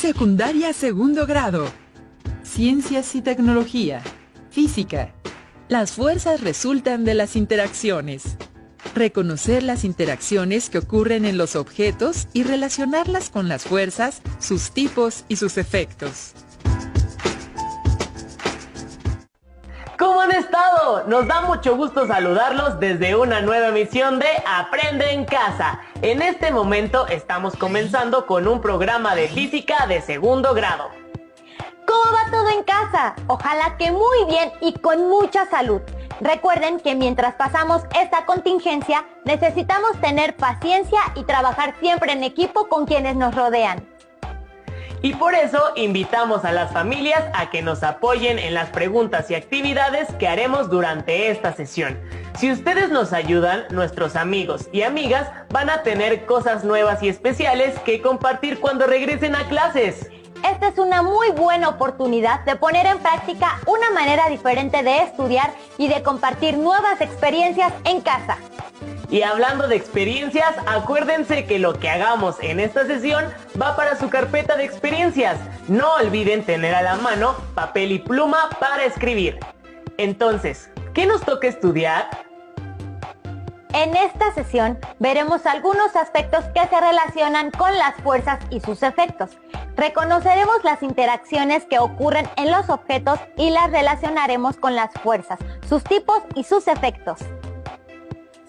Secundaria segundo grado. Ciencias y tecnología. Física. Las fuerzas resultan de las interacciones. Reconocer las interacciones que ocurren en los objetos y relacionarlas con las fuerzas, sus tipos y sus efectos. ¿Cómo han estado? Nos da mucho gusto saludarlos desde una nueva emisión de Aprende en Casa. En este momento estamos comenzando con un programa de física de segundo grado. ¿Cómo va todo en casa? Ojalá que muy bien y con mucha salud. Recuerden que mientras pasamos esta contingencia, necesitamos tener paciencia y trabajar siempre en equipo con quienes nos rodean. Y por eso invitamos a las familias a que nos apoyen en las preguntas y actividades que haremos durante esta sesión. Si ustedes nos ayudan, nuestros amigos y amigas van a tener cosas nuevas y especiales que compartir cuando regresen a clases. Esta es una muy buena oportunidad de poner en práctica una manera diferente de estudiar y de compartir nuevas experiencias en casa. Y hablando de experiencias, acuérdense que lo que hagamos en esta sesión va para su carpeta de experiencias. No olviden tener a la mano papel y pluma para escribir. Entonces, ¿qué nos toca estudiar? En esta sesión veremos algunos aspectos que se relacionan con las fuerzas y sus efectos. Reconoceremos las interacciones que ocurren en los objetos y las relacionaremos con las fuerzas, sus tipos y sus efectos.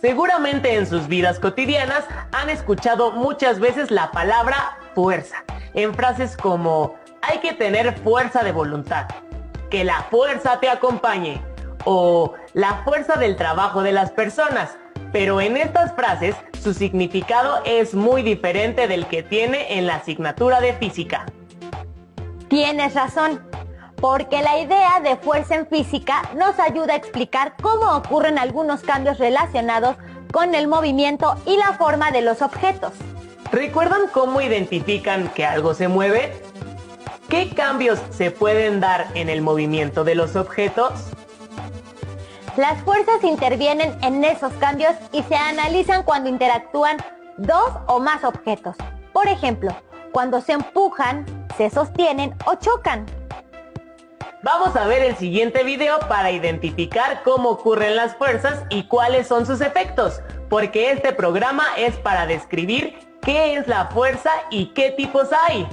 Seguramente en sus vidas cotidianas han escuchado muchas veces la palabra fuerza, en frases como hay que tener fuerza de voluntad, que la fuerza te acompañe, o la fuerza del trabajo de las personas. Pero en estas frases su significado es muy diferente del que tiene en la asignatura de física. Tienes razón, porque la idea de fuerza en física nos ayuda a explicar cómo ocurren algunos cambios relacionados con el movimiento y la forma de los objetos. ¿Recuerdan cómo identifican que algo se mueve? ¿Qué cambios se pueden dar en el movimiento de los objetos? Las fuerzas intervienen en esos cambios y se analizan cuando interactúan dos o más objetos. Por ejemplo, cuando se empujan, se sostienen o chocan. Vamos a ver el siguiente video para identificar cómo ocurren las fuerzas y cuáles son sus efectos, porque este programa es para describir qué es la fuerza y qué tipos hay.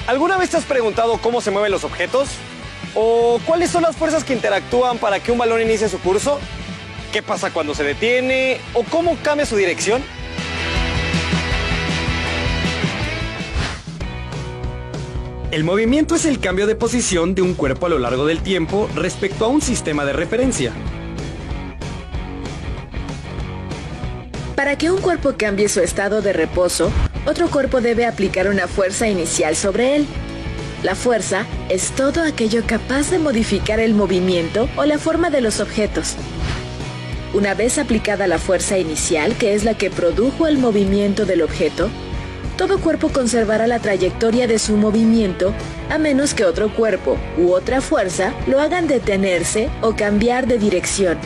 ¿Alguna vez te has preguntado cómo se mueven los objetos? ¿O cuáles son las fuerzas que interactúan para que un balón inicie su curso? ¿Qué pasa cuando se detiene? ¿O cómo cambia su dirección? El movimiento es el cambio de posición de un cuerpo a lo largo del tiempo respecto a un sistema de referencia. Para que un cuerpo cambie su estado de reposo, otro cuerpo debe aplicar una fuerza inicial sobre él. La fuerza es todo aquello capaz de modificar el movimiento o la forma de los objetos. Una vez aplicada la fuerza inicial, que es la que produjo el movimiento del objeto, todo cuerpo conservará la trayectoria de su movimiento, a menos que otro cuerpo u otra fuerza lo hagan detenerse o cambiar de dirección.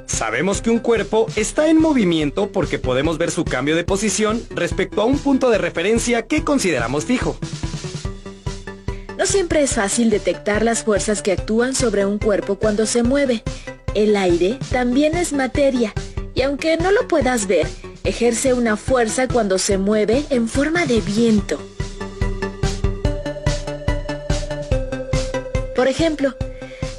Sabemos que un cuerpo está en movimiento porque podemos ver su cambio de posición respecto a un punto de referencia que consideramos fijo. No siempre es fácil detectar las fuerzas que actúan sobre un cuerpo cuando se mueve. El aire también es materia, y aunque no lo puedas ver, ejerce una fuerza cuando se mueve en forma de viento. Por ejemplo,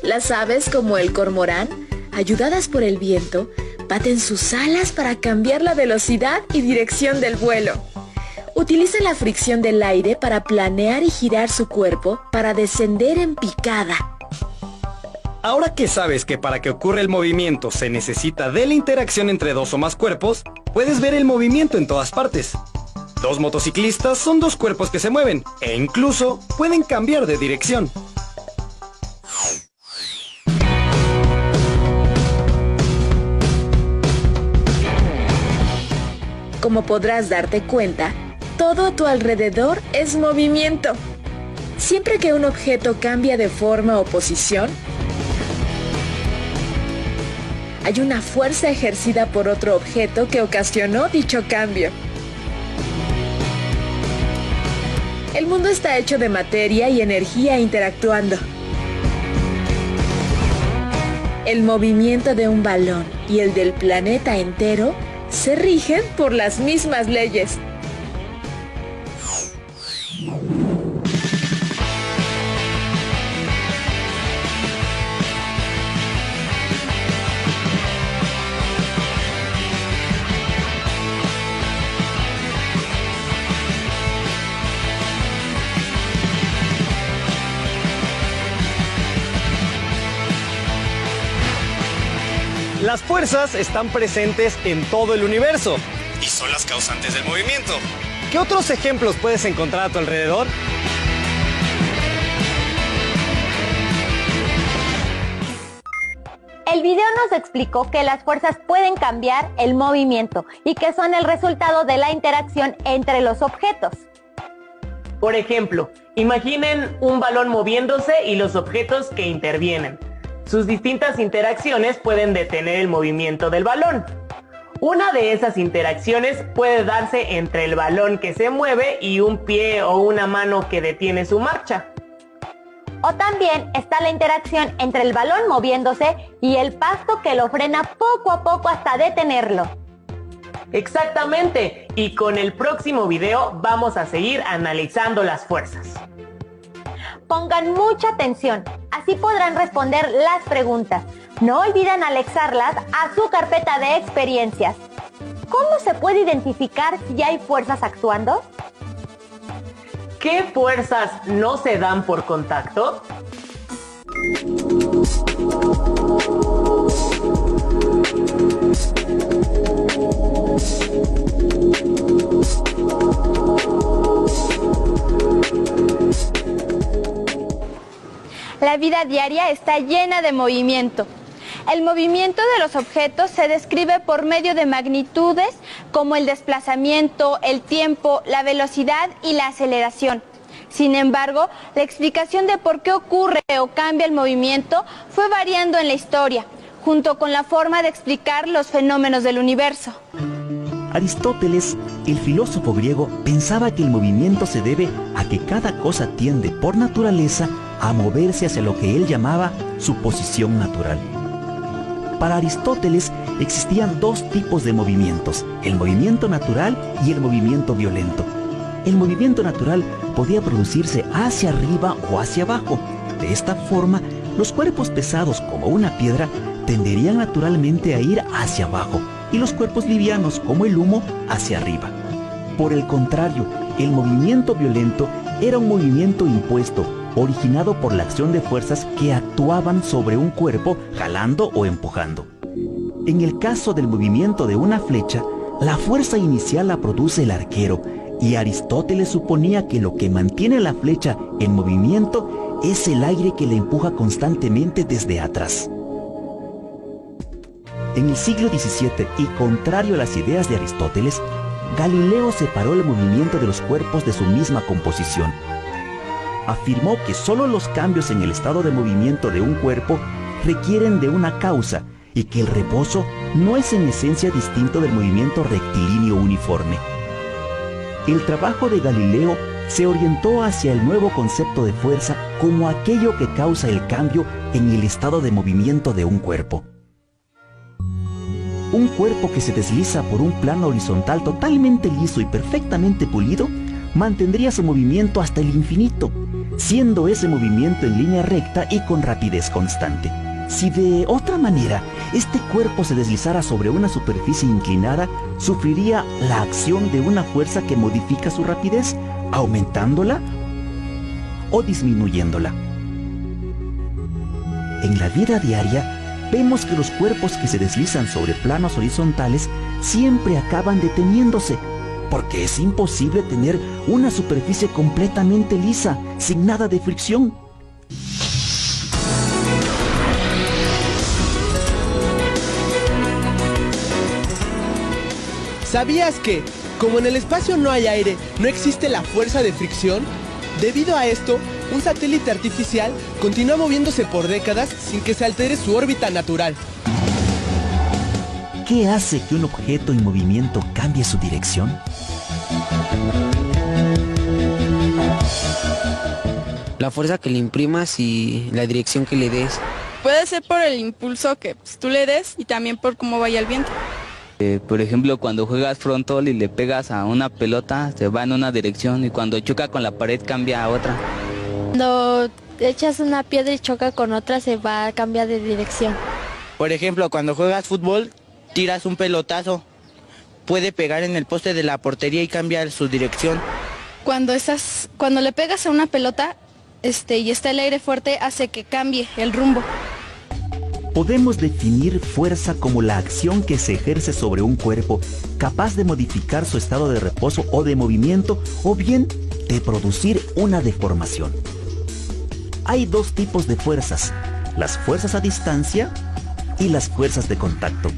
las aves como el cormorán, ayudadas por el viento, baten sus alas para cambiar la velocidad y dirección del vuelo. Utilizan la fricción del aire para planear y girar su cuerpo para descender en picada. Ahora que sabes que para que ocurra el movimiento se necesita de la interacción entre dos o más cuerpos, puedes ver el movimiento en todas partes. Dos motociclistas son dos cuerpos que se mueven e incluso pueden cambiar de dirección. como podrás darte cuenta, todo a tu alrededor es movimiento. Siempre que un objeto cambia de forma o posición, hay una fuerza ejercida por otro objeto que ocasionó dicho cambio. El mundo está hecho de materia y energía interactuando. El movimiento de un balón y el del planeta entero se rigen por las mismas leyes. Las fuerzas están presentes en todo el universo y son las causantes del movimiento. ¿Qué otros ejemplos puedes encontrar a tu alrededor? El video nos explicó que las fuerzas pueden cambiar el movimiento y que son el resultado de la interacción entre los objetos. Por ejemplo, imaginen un balón moviéndose y los objetos que intervienen. Sus distintas interacciones pueden detener el movimiento del balón. Una de esas interacciones puede darse entre el balón que se mueve y un pie o una mano que detiene su marcha. O también está la interacción entre el balón moviéndose y el pasto que lo frena poco a poco hasta detenerlo. Exactamente, y con el próximo video vamos a seguir analizando las fuerzas. Pongan mucha atención, así podrán responder las preguntas. No olviden anexarlas a su carpeta de experiencias. ¿Cómo se puede identificar si hay fuerzas actuando? ¿Qué fuerzas no se dan por contacto? La vida diaria está llena de movimiento. El movimiento de los objetos se describe por medio de magnitudes como el desplazamiento, el tiempo, la velocidad y la aceleración. Sin embargo, la explicación de por qué ocurre o cambia el movimiento fue variando en la historia, junto con la forma de explicar los fenómenos del universo. Aristóteles, el filósofo griego, pensaba que el movimiento se debe a que cada cosa tiende por naturaleza a moverse hacia lo que él llamaba su posición natural. Para Aristóteles existían dos tipos de movimientos, el movimiento natural y el movimiento violento. El movimiento natural podía producirse hacia arriba o hacia abajo. De esta forma, los cuerpos pesados como una piedra tenderían naturalmente a ir hacia abajo y los cuerpos livianos como el humo hacia arriba. Por el contrario, el movimiento violento era un movimiento impuesto, originado por la acción de fuerzas que actuaban sobre un cuerpo jalando o empujando. En el caso del movimiento de una flecha, la fuerza inicial la produce el arquero, y Aristóteles suponía que lo que mantiene la flecha en movimiento es el aire que la empuja constantemente desde atrás. En el siglo XVII, y contrario a las ideas de Aristóteles, Galileo separó el movimiento de los cuerpos de su misma composición. Afirmó que solo los cambios en el estado de movimiento de un cuerpo requieren de una causa y que el reposo no es en esencia distinto del movimiento rectilíneo uniforme. El trabajo de Galileo se orientó hacia el nuevo concepto de fuerza como aquello que causa el cambio en el estado de movimiento de un cuerpo. Un cuerpo que se desliza por un plano horizontal totalmente liso y perfectamente pulido mantendría su movimiento hasta el infinito, siendo ese movimiento en línea recta y con rapidez constante. Si de otra manera este cuerpo se deslizara sobre una superficie inclinada, sufriría la acción de una fuerza que modifica su rapidez, aumentándola o disminuyéndola. En la vida diaria, vemos que los cuerpos que se deslizan sobre planos horizontales siempre acaban deteniéndose, porque es imposible tener una superficie completamente lisa, sin nada de fricción. ¿Sabías que, como en el espacio no hay aire, no existe la fuerza de fricción? Debido a esto, un satélite artificial continúa moviéndose por décadas sin que se altere su órbita natural. ¿Qué hace que un objeto en movimiento cambie su dirección? La fuerza que le imprimas y la dirección que le des. Puede ser por el impulso que tú le des y también por cómo vaya el viento. Por ejemplo, cuando juegas frontón y le pegas a una pelota, se va en una dirección y cuando choca con la pared cambia a otra. Cuando echas una piedra y choca con otra, se va a cambiar de dirección. Por ejemplo, cuando juegas fútbol, tiras un pelotazo, puede pegar en el poste de la portería y cambia su dirección. Cuando le pegas a una pelota y está el aire fuerte, hace que cambie el rumbo. Podemos definir fuerza como la acción que se ejerce sobre un cuerpo capaz de modificar su estado de reposo o de movimiento o bien de producir una deformación. Hay dos tipos de fuerzas, las fuerzas a distancia y las fuerzas de contacto.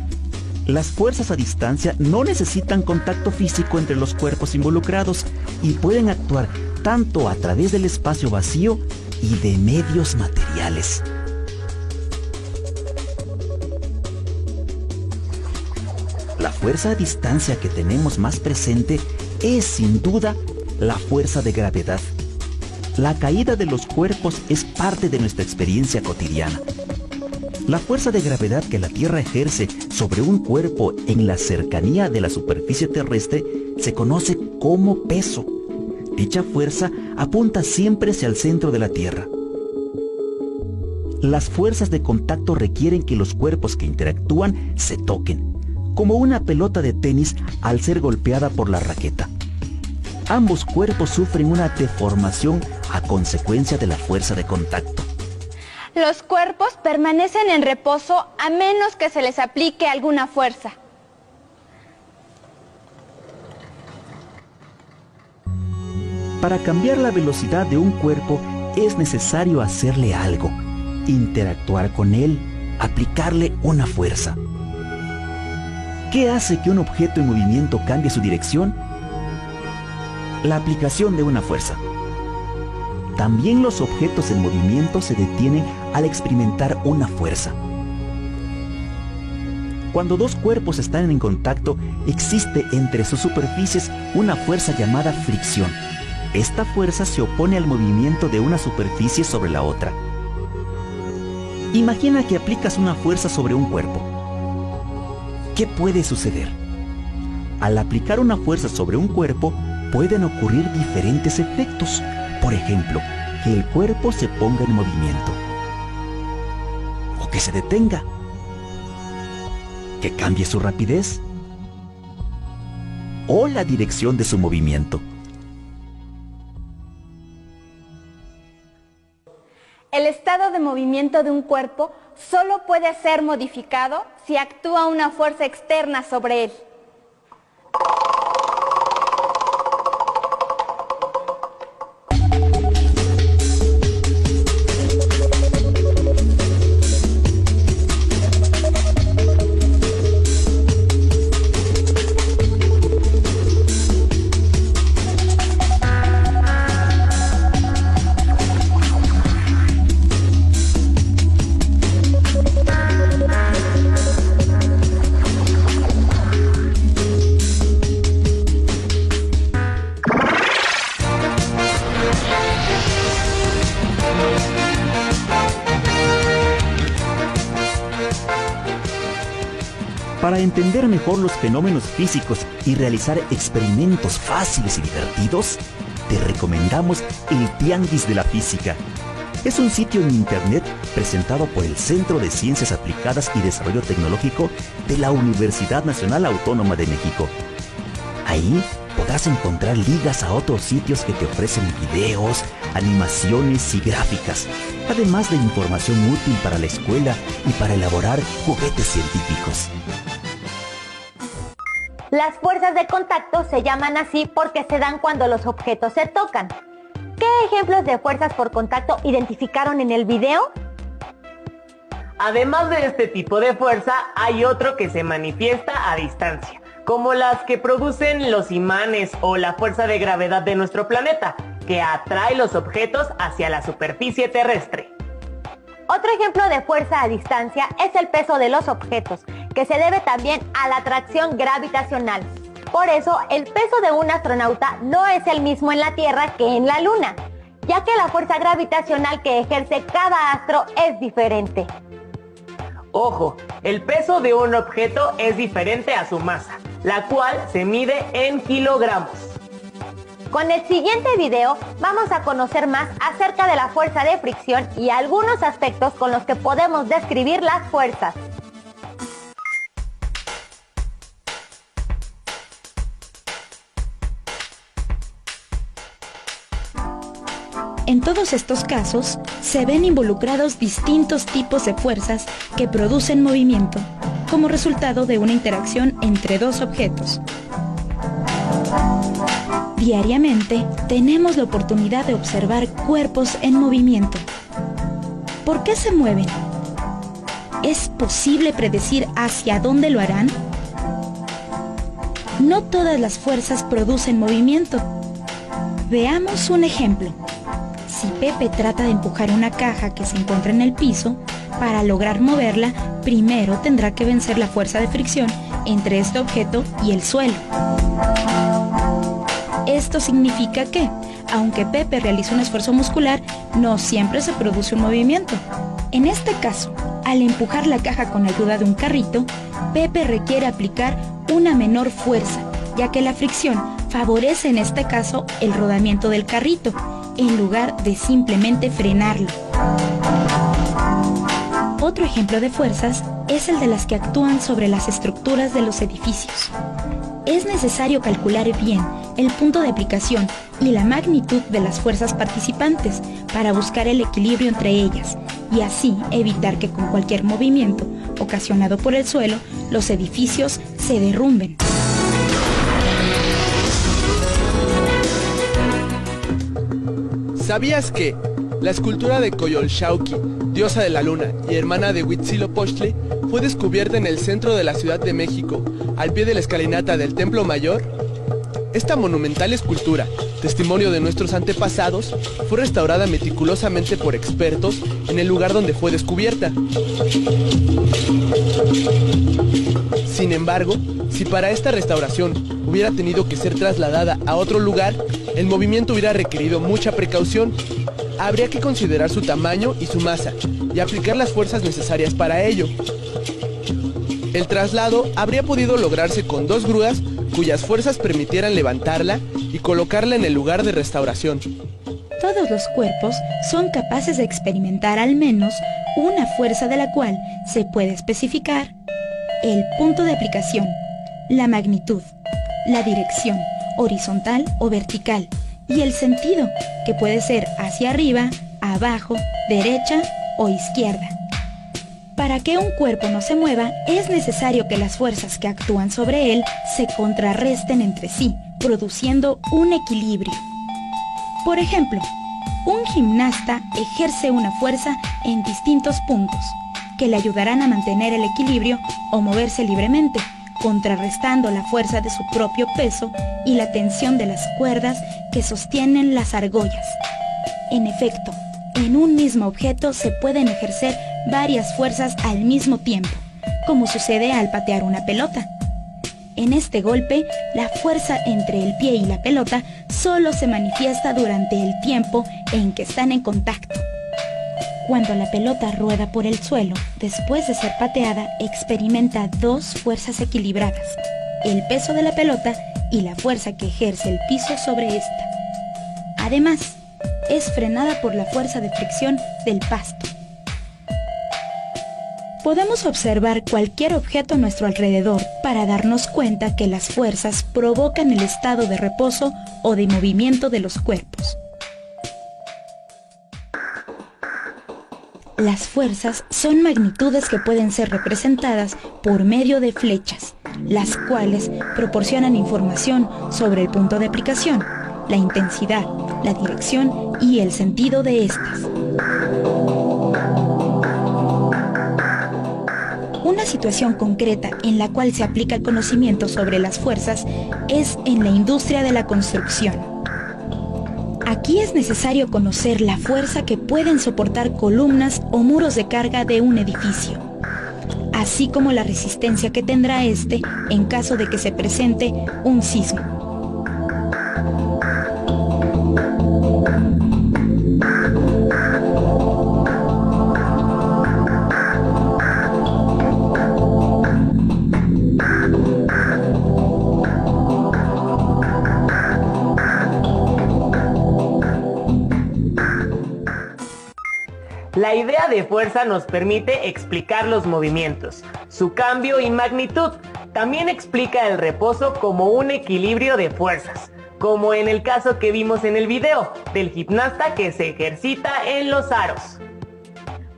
Las fuerzas a distancia no necesitan contacto físico entre los cuerpos involucrados y pueden actuar tanto a través del espacio vacío y de medios materiales. La fuerza a distancia que tenemos más presente es sin duda la fuerza de gravedad. La caída de los cuerpos es parte de nuestra experiencia cotidiana. La fuerza de gravedad que la Tierra ejerce sobre un cuerpo en la cercanía de la superficie terrestre se conoce como peso. Dicha fuerza apunta siempre hacia el centro de la Tierra. Las fuerzas de contacto requieren que los cuerpos que interactúan se toquen, como una pelota de tenis al ser golpeada por la raqueta. Ambos cuerpos sufren una deformación a consecuencia de la fuerza de contacto. Los cuerpos permanecen en reposo a menos que se les aplique alguna fuerza. Para cambiar la velocidad de un cuerpo es necesario hacerle algo, interactuar con él, aplicarle una fuerza. ¿Qué hace que un objeto en movimiento cambie su dirección? La aplicación de una fuerza. También los objetos en movimiento se detienen al experimentar una fuerza. Cuando dos cuerpos están en contacto, existe entre sus superficies una fuerza llamada fricción. Esta fuerza se opone al movimiento de una superficie sobre la otra. Imagina que aplicas una fuerza sobre un cuerpo. ¿Qué puede suceder? Al aplicar una fuerza sobre un cuerpo, pueden ocurrir diferentes efectos. Por ejemplo, que el cuerpo se ponga en movimiento. O que se detenga. Que cambie su rapidez. O la dirección de su movimiento. El estado de movimiento de un cuerpo solo puede ser modificado si actúa una fuerza externa sobre él. Para entender mejor los fenómenos físicos y realizar experimentos fáciles y divertidos, te recomendamos el Tianguis de la Física. Es un sitio en internet presentado por el Centro de Ciencias Aplicadas y Desarrollo Tecnológico de la Universidad Nacional Autónoma de México. Ahí podrás encontrar ligas a otros sitios que te ofrecen videos, animaciones y gráficas, además de información útil para la escuela y para elaborar juguetes científicos. Las fuerzas de contacto se llaman así porque se dan cuando los objetos se tocan. ¿Qué ejemplos de fuerzas por contacto identificaron en el video? Además de este tipo de fuerza, hay otro que se manifiesta a distancia. como las que producen los imanes o la fuerza de gravedad de nuestro planeta, que atrae los objetos hacia la superficie terrestre. Otro ejemplo de fuerza a distancia es el peso de los objetos, que se debe también a la atracción gravitacional. Por eso, el peso de un astronauta no es el mismo en la Tierra que en la Luna, ya que la fuerza gravitacional que ejerce cada astro es diferente. Ojo, el peso de un objeto es diferente a su masa, la cual se mide en kilogramos. Con el siguiente video vamos a conocer más acerca de la fuerza de fricción y algunos aspectos con los que podemos describir las fuerzas. En todos estos casos, se ven involucrados distintos tipos de fuerzas que producen movimiento, como resultado de una interacción entre dos objetos. Diariamente, tenemos la oportunidad de observar cuerpos en movimiento. ¿Por qué se mueven? ¿Es posible predecir hacia dónde lo harán? No todas las fuerzas producen movimiento. Veamos un ejemplo. Si Pepe trata de empujar una caja que se encuentra en el piso, para lograr moverla, primero tendrá que vencer la fuerza de fricción entre este objeto y el suelo. Esto significa que, aunque Pepe realiza un esfuerzo muscular, no siempre se produce un movimiento. En este caso, al empujar la caja con ayuda de un carrito, Pepe requiere aplicar una menor fuerza, ya que la fricción favorece en este caso el rodamiento del carrito, en lugar de simplemente frenarlo. Otro ejemplo de fuerzas es el de las que actúan sobre las estructuras de los edificios. Es necesario calcular bien el punto de aplicación y la magnitud de las fuerzas participantes para buscar el equilibrio entre ellas y así evitar que con cualquier movimiento ocasionado por el suelo los edificios se derrumben. ¿Sabías que la escultura de Coyolxauhqui, diosa de la luna y hermana de Huitzilopochtli, fue descubierta en el centro de la Ciudad de México, al pie de la escalinata del Templo Mayor? Esta monumental escultura, testimonio de nuestros antepasados, fue restaurada meticulosamente por expertos en el lugar donde fue descubierta. Sin embargo, si para esta restauración hubiera tenido que ser trasladada a otro lugar, el movimiento hubiera requerido mucha precaución. Habría que considerar su tamaño y su masa, y aplicar las fuerzas necesarias para ello. El traslado habría podido lograrse con 2 grúas cuyas fuerzas permitieran levantarla y colocarla en el lugar de restauración. Todos los cuerpos son capaces de experimentar al menos una fuerza de la cual se puede especificar el punto de aplicación, la magnitud, la dirección, horizontal o vertical, y el sentido, que puede ser hacia arriba, abajo, derecha o izquierda. Para que un cuerpo no se mueva, es necesario que las fuerzas que actúan sobre él se contrarresten entre sí, produciendo un equilibrio. Por ejemplo, un gimnasta ejerce una fuerza en distintos puntos, que le ayudarán a mantener el equilibrio o moverse libremente, contrarrestando la fuerza de su propio peso y la tensión de las cuerdas que sostienen las argollas. En efecto, en un mismo objeto se pueden ejercer varias fuerzas al mismo tiempo, como sucede al patear una pelota. En este golpe, la fuerza entre el pie y la pelota solo se manifiesta durante el tiempo en que están en contacto. Cuando la pelota rueda por el suelo, después de ser pateada, experimenta 2 fuerzas equilibradas, el peso de la pelota y la fuerza que ejerce el piso sobre esta. Además, es frenada por la fuerza de fricción del pasto. Podemos observar cualquier objeto a nuestro alrededor para darnos cuenta que las fuerzas provocan el estado de reposo o de movimiento de los cuerpos. Las fuerzas son magnitudes que pueden ser representadas por medio de flechas, las cuales proporcionan información sobre el punto de aplicación, la intensidad, la dirección y el sentido de estas. Una una situación concreta en la cual se aplica el conocimiento sobre las fuerzas es en la industria de la construcción. Aquí es necesario conocer la fuerza que pueden soportar columnas o muros de carga de un edificio, así como la resistencia que tendrá este en caso de que se presente un sismo. La idea de fuerza nos permite explicar los movimientos, su cambio y magnitud. También explica el reposo como un equilibrio de fuerzas, como en el caso que vimos en el video, del gimnasta que se ejercita en los aros.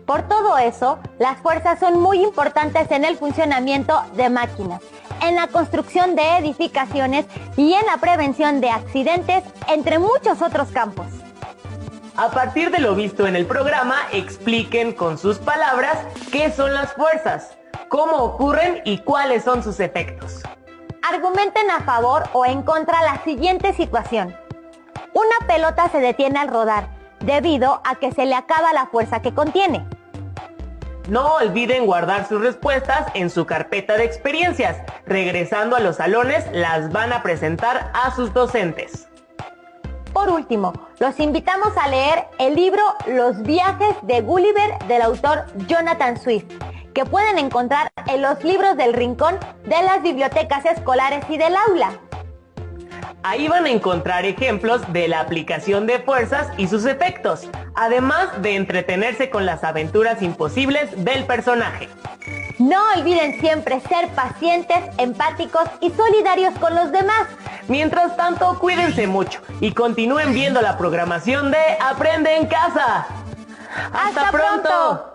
Por todo eso, las fuerzas son muy importantes en el funcionamiento de máquinas, en la construcción de edificaciones y en la prevención de accidentes, entre muchos otros campos. A partir de lo visto en el programa, expliquen con sus palabras qué son las fuerzas, cómo ocurren y cuáles son sus efectos. Argumenten a favor o en contra la siguiente situación. Una pelota se detiene al rodar debido a que se le acaba la fuerza que contiene. No olviden guardar sus respuestas en su carpeta de experiencias. Regresando a los salones, las van a presentar a sus docentes. Por último, los invitamos a leer el libro Los viajes de Gulliver del autor Jonathan Swift, que pueden encontrar en los libros del rincón de las bibliotecas escolares y del aula. Ahí van a encontrar ejemplos de la aplicación de fuerzas y sus efectos, además de entretenerse con las aventuras imposibles del personaje. No olviden siempre ser pacientes, empáticos y solidarios con los demás. Mientras tanto, cuídense mucho y continúen viendo la programación de Aprende en Casa. ¡Hasta pronto!